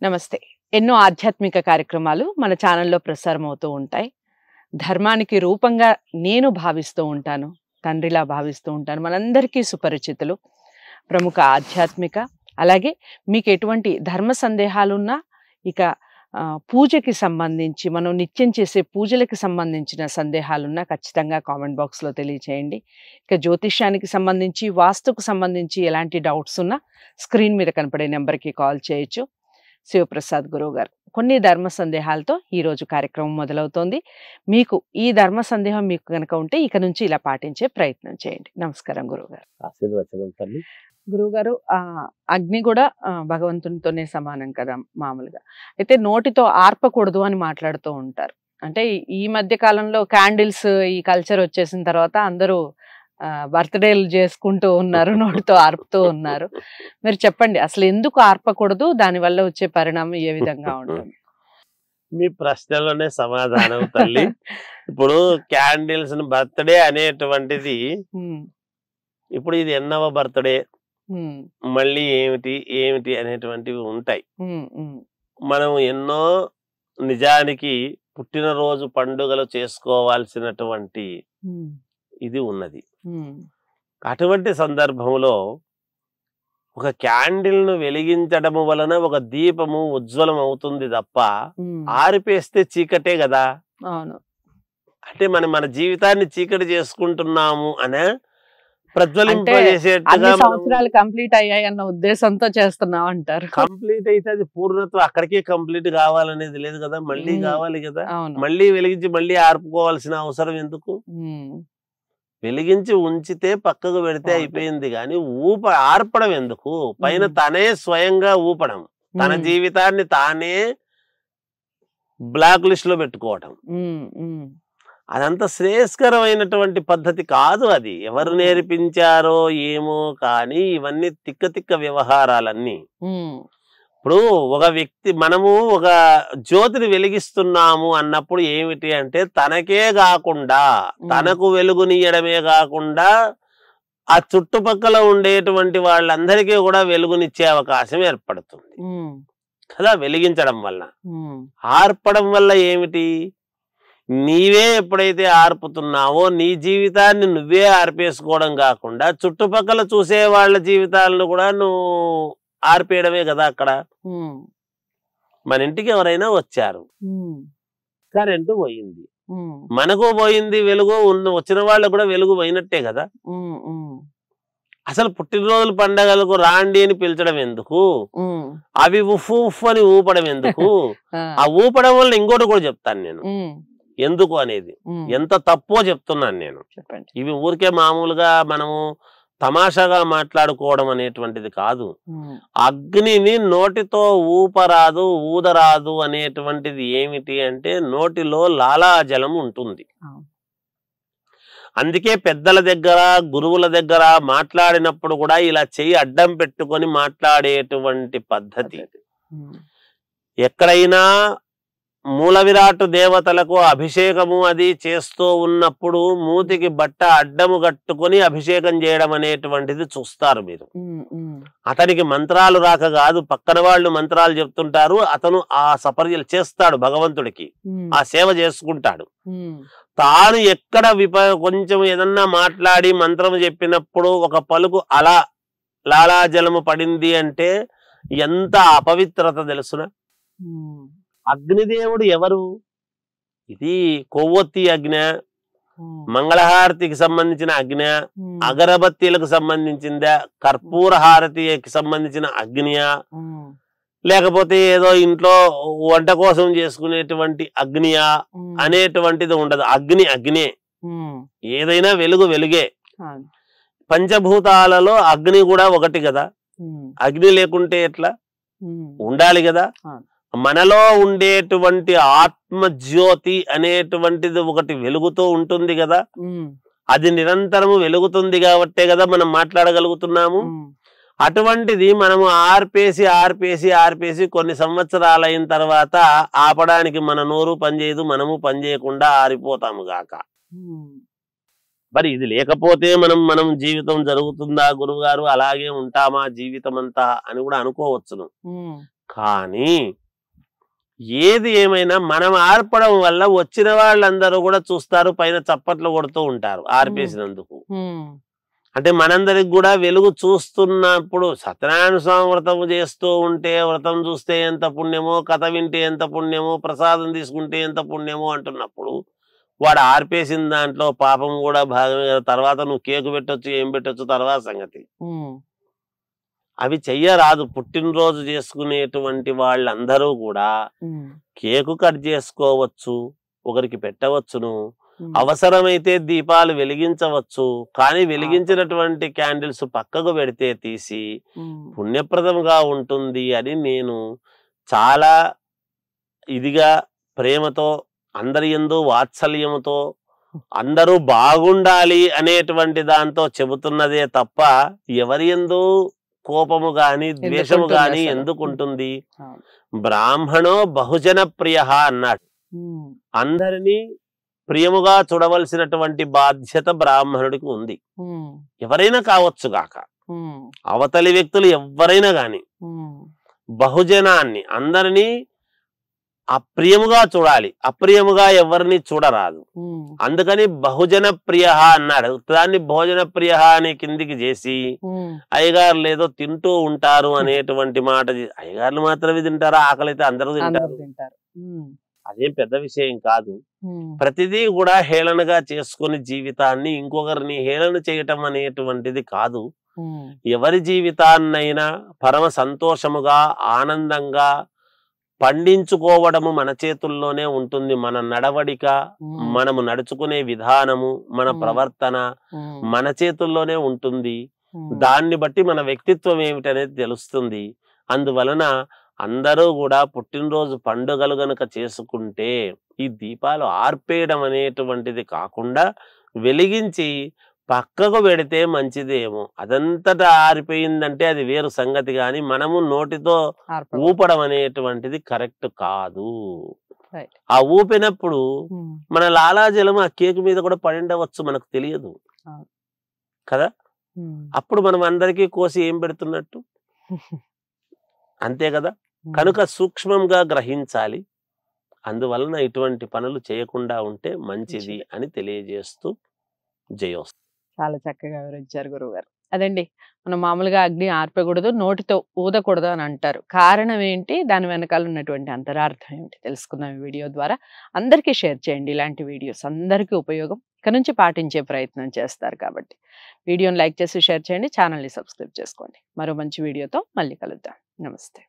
నమస్తే. ఎన్నో ఆధ్యాత్మిక కార్యక్రమాలు మన ఛానల్లో ప్రసారం అవుతూ ఉంటాయి. ధర్మానికి రూపంగా నేను భావిస్తూ ఉంటాను. తండ్రిలా భావిస్తూ ఉంటాను. మనందరికీ సుపరిచితులు. ప్రముఖ ఆధ్యాత్మిక అలాగే మీకు ఎటువంటి ధర్మ సందేహాలున్నా ఇక పూజకి సంబంధించి మనం నిత్యం చేసే పూజలకి సంబంధించిన సందేహాలున్నా ఖచ్చితంగా కామెంట్ బాక్స్‌లో తెలియచేయండి. ఇక జ్యోతిష్యానికి సంబంధించి, వాస్తుకు సంబంధించి ఎలాంటి డౌట్స్ ఉన్నా స్క్రీన్ మీద కనపడే నెంబర్‌కి కాల్ చేయొచ్చు. శివప్రసాద్ గురువు గారు కొన్ని ధర్మ సందేహాలతో ఈరోజు కార్యక్రమం మొదలవుతోంది. మీకు ఈ ధర్మ సందేహం మీకు కనుక ఉంటే ఇక నుంచి ఇలా పాటించే ప్రయత్నం చేయండి. నమస్కారం గురువుగారు. ఆశీర్వచనం తల్లి. గురువుగారు, అగ్ని కూడా భగవంతునితోనే సమానం కదా మామూలుగా. అయితే నోటితో ఆర్పకూడదు అని మాట్లాడుతూ ఉంటారు. అంటే ఈ మధ్య కాలంలో క్యాండిల్స్ ఈ కల్చర్ వచ్చేసిన తర్వాత అందరూ బర్త్డేలు చేసుకుంటూ ఉన్నారు, నోటితో ఆర్పుతూ ఉన్నారు. మీరు చెప్పండి, అసలు ఎందుకు ఆర్పకూడదు, దానివల్ల వచ్చే పరిణామం ఏ విధంగా ఉంటుంది? మీ ప్రశ్నలోనే సమాధానం తల్లి. ఇప్పుడు క్యాండిల్స్ బర్త్డే అనేటువంటిది ఇప్పుడు ఇది ఎన్నవ బర్త్డే, మళ్ళీ ఏమిటి ఏమిటి అనేటువంటివి ఉంటాయి. మనం ఎన్నో నిజానికి పుట్టినరోజు పండుగలు చేసుకోవాల్సినటువంటి ఇది ఉన్నది. అటువంటి సందర్భంలో ఒక క్యాండిల్ ను వెలిగించడము వలన ఒక దీపము ఉజ్వలం అవుతుంది తప్ప ఆరిపేస్తే చీకటే కదా. అంటే మన జీవితాన్ని చీకటి చేసుకుంటున్నాము అనే ప్రజ్వలింపజేసేట్టుగా సంవత్సరాలు కంప్లీట్ అయ్యాయి అన్న ఉద్దేశంతో చేస్తున్నాం అంటారు. కంప్లీట్ అయితే అది పూర్ణత్వం అక్కడికే కంప్లీట్ కావాలనేది లేదు కదా, మళ్ళీ కావాలి కదా. మళ్ళీ వెలిగించి మళ్ళీ ఆర్పుకోవాల్సిన అవసరం ఎందుకు? వెలిగించి ఉంచితే పక్కకు పెడితే అయిపోయింది, కానీ ఆర్పడం ఎందుకు? పైన తనే స్వయంగా ఊపడం, తన జీవితాన్ని తానే బ్లాక్ లిస్ట్ లో పెట్టుకోవటం, అదంతా శ్రేయస్కరమైనటువంటి పద్ధతి కాదు. అది ఎవరు నేర్పించారో ఏమో, కానీ ఇవన్నీ తిక్క వ్యవహారాలన్నీ. ఇప్పుడు ఒక వ్యక్తి, మనము ఒక జ్యోతిని వెలిగిస్తున్నాము అన్నప్పుడు ఏమిటి అంటే తనకే కాకుండా, తనకు వెలుగునియడమే కాకుండా ఆ చుట్టుపక్కల ఉండేటువంటి వాళ్ళందరికీ కూడా వెలుగునిచ్చే అవకాశం ఏర్పడుతుంది కదా వెలిగించడం వల్ల. ఆర్పడం వల్ల ఏమిటి? నీవే ఎప్పుడైతే ఆర్పుతున్నావో నీ జీవితాన్ని నువ్వే ఆర్పేసుకోవడం కాకుండా చుట్టుపక్కల చూసే వాళ్ళ జీవితాలను కూడా నువ్వు ఆర్పేయడమే కదా. అక్కడ మన ఇంటికి ఎవరైనా వచ్చారు, కరెంటు పోయింది, మనకు పోయింది వెలుగు, వచ్చిన వాళ్ళకు కూడా వెలుగు పోయినట్టే కదా. అసలు పుట్టినరోజుల పండగలకు రాండి అని పిలిచడం ఎందుకు? అవి ఉఫ్ ఉఫ్ అని ఊపడం ఎందుకు? ఆ ఊపడం వల్ల ఇంకోటి కూడా చెప్తాను నేను ఎందుకు అనేది. ఎంత తప్పో చెప్తున్నాను నేను. ఇవి ఊరికే మామూలుగా మనము తమాషాగా మాట్లాడుకోవడం అనేటువంటిది కాదు. అగ్నిని నోటితో ఊపరాదు, ఊదరాదు అనేటువంటిది ఏమిటి అంటే నోటిలో లాలాజలం ఉంటుంది. అందుకే పెద్దల దగ్గర, గురువుల దగ్గర మాట్లాడినప్పుడు కూడా ఇలా చెయ్యి అడ్డం పెట్టుకొని మాట్లాడేటువంటి పద్ధతి. ఎక్కడైనా మూల విరాట్ దేవతలకు అభిషేకము అది చేస్తూ ఉన్నప్పుడు మూతికి బట్ట అడ్డము కట్టుకొని అభిషేకం చేయడం అనేటువంటిది చూస్తారు మీరు. అతనికి మంత్రాలు రాక కాదు, పక్కన వాళ్ళు మంత్రాలు చెప్తుంటారు, అతను ఆ సపర్యలు చేస్తాడు, భగవంతుడికి ఆ సేవ చేసుకుంటాడు. తాను ఎక్కడ కొంచెం ఏదన్నా మాట్లాడి మంత్రం చెప్పినప్పుడు ఒక పలుకు అలా లాలాజలము పడింది అంటే ఎంత అపవిత్రత తెలుసునా. అగ్నిదేవుడు ఎవరు? ఇది కొవ్వొత్తి అగ్ని, మంగళహారతికి సంబంధించిన అగ్ని, అగరబత్తీలకు సంబంధించిందా, కర్పూర హారతికి సంబంధించిన అగ్నియా, లేకపోతే ఏదో ఇంట్లో వంట కోసం చేసుకునేటువంటి అగ్నియా అనేటువంటిది ఉండదు. అగ్ని అగ్నే, ఏదైనా వెలుగు వెలుగే. పంచభూతాలలో అగ్ని కూడా ఒకటి కదా. అగ్ని లేకుంటే ఎట్లా? ఉండాలి కదా. మనలో ఉండేటువంటి ఆత్మజ్యోతి అనేటువంటిది ఒకటి వెలుగుతూ ఉంటుంది కదా. అది నిరంతరము వెలుగుతుంది కాబట్టే కదా మనం మాట్లాడగలుగుతున్నాము. అటువంటిది మనము ఆర్పేసి కొన్ని సంవత్సరాలైన తర్వాత ఆపడానికి మన నోరు పనిచేయదు, మనము పనిచేయకుండా ఆరిపోతాము గాక. మరి ఇది లేకపోతే మనం జీవితం జరుగుతుందా గురువు గారు, అలాగే ఉంటామా జీవితం అంతా అని కూడా అనుకోవచ్చును. కానీ ఏది ఏమైనా మనం ఆర్పడం వల్ల వచ్చిన వాళ్ళందరూ కూడా చూస్తారు, పైన చప్పట్లు కొడుతూ ఉంటారు ఆర్పేసినందుకు. అంటే మనందరికి కూడా వెలుగు చూస్తున్నప్పుడు సత్యనారాయణ స్వామి వ్రతం చేస్తూ ఉంటే వ్రతం చూస్తే ఎంత పుణ్యమో, కథ వింటే ఎంత పుణ్యమో, ప్రసాదం తీసుకుంటే ఎంత పుణ్యమో అంటున్నప్పుడు వాడు ఆర్పేసిన దాంట్లో పాపం కూడా భాగమే కదా. తర్వాత నువ్వు కేకు పెట్టొచ్చు, ఏం పెట్టొచ్చు, తర్వాత సంగతి. అవి చెయ్యరాదు. పుట్టినరోజు చేసుకునేటువంటి వాళ్ళందరూ కూడా కేకు కట్ చేసుకోవచ్చు, ఒకరికి పెట్టవచ్చును, అవసరమైతే దీపాలు వెలిగించవచ్చు. కానీ వెలిగించినటువంటి క్యాండిల్స్ పక్కకు పెడితే తీసి పుణ్యప్రదంగా ఉంటుంది అని నేను చాలా ఇదిగా ప్రేమతో, అందరి యందు వాత్సల్యముతో, అందరూ బాగుండాలి అనేటువంటి దాంతో చెబుతున్నదే తప్ప ఎవరి యందు కోపము గాని ద్వేషము గాని ఎందుకుంటుంది? బ్రాహ్మణో బహుజన ప్రియ అన్నాడు. అందరినీ ప్రియముగా చూడవలసినటువంటి బాధ్యత బ్రాహ్మణుడికి ఉంది. ఎవరైనా కావచ్చు గాక, అవతలి వ్యక్తులు ఎవరైనా గాని బహుజనాన్ని అందరినీ అప్రియముగా చూడాలి, అప్రియముగా ఎవరిని చూడరాదు. అందుకని బహుజన ప్రియ అన్నాడు. దాన్ని భోజన ప్రియ అని కిందికి చేసి అయ్యగారులు ఏదో తింటూ ఉంటారు అనేటువంటి మాట. అయ్యగారులు మాత్రమే తింటారా? ఆకలి అయితే అందరూ తింటారు. అదేం పెద్ద విషయం కాదు. ప్రతిదీ కూడా హేళనగా చేసుకుని జీవితాన్ని ఇంకొకరిని హేళన చేయటం అనేటువంటిది కాదు. ఎవరి జీవితాన్నైనా పరమ సంతోషముగా ఆనందంగా పండించుకోవడము మన చేతుల్లోనే ఉంటుంది. మన నడవడిక, మనము నడుచుకునే విధానము, మన ప్రవర్తన మన చేతుల్లోనే ఉంటుంది. దాన్ని బట్టి మన వ్యక్తిత్వం ఏమిటనేది తెలుస్తుంది. అందువలన అందరూ కూడా పుట్టినరోజు పండుగలు గనుక చేసుకుంటే ఈ దీపాలు ఆర్పేయడం అనేటువంటిది కాకుండా వెలిగించి పక్కకు పెడితే మంచిదేమో. అదంతటా ఆరిపోయిందంటే అది వేరు సంగతి, కానీ మనము నోటితో ఊపడం అనేటువంటిది కరెక్ట్ కాదు. ఆ ఊపినప్పుడు మన లాలాజలం ఆ కేక్ మీద కూడా పడిండవచ్చు, మనకు తెలియదు కదా. అప్పుడు మనం అందరికీ కోసి ఏం పెడుతున్నట్టు, అంతే కదా. కనుక సూక్ష్మంగా గ్రహించాలి. అందువలన ఇటువంటి పనులు చేయకుండా ఉంటే మంచిది అని తెలియజేస్తూ జయోస్తు. చాలా చక్కగా వివరించారు గురువుగారు. అదండి, మనం మామూలుగా అగ్ని ఆర్పకూడదు, నోటితో ఊదకూడదు అని అంటారు. కారణం ఏంటి, దాని వెనకాల ఉన్నటువంటి అంతరార్థం ఏమిటి తెలుసుకుందాం ఈ వీడియో ద్వారా. అందరికీ షేర్ చేయండి. ఇలాంటి వీడియోస్ అందరికీ ఉపయోగం, ఇక నుంచి పాటించే ప్రయత్నం చేస్తారు కాబట్టి వీడియోని లైక్ చేసి షేర్ చేయండి, ఛానల్ని సబ్స్క్రైబ్ చేసుకోండి. మరో మంచి వీడియోతో మళ్ళీ కలుద్దాం. నమస్తే.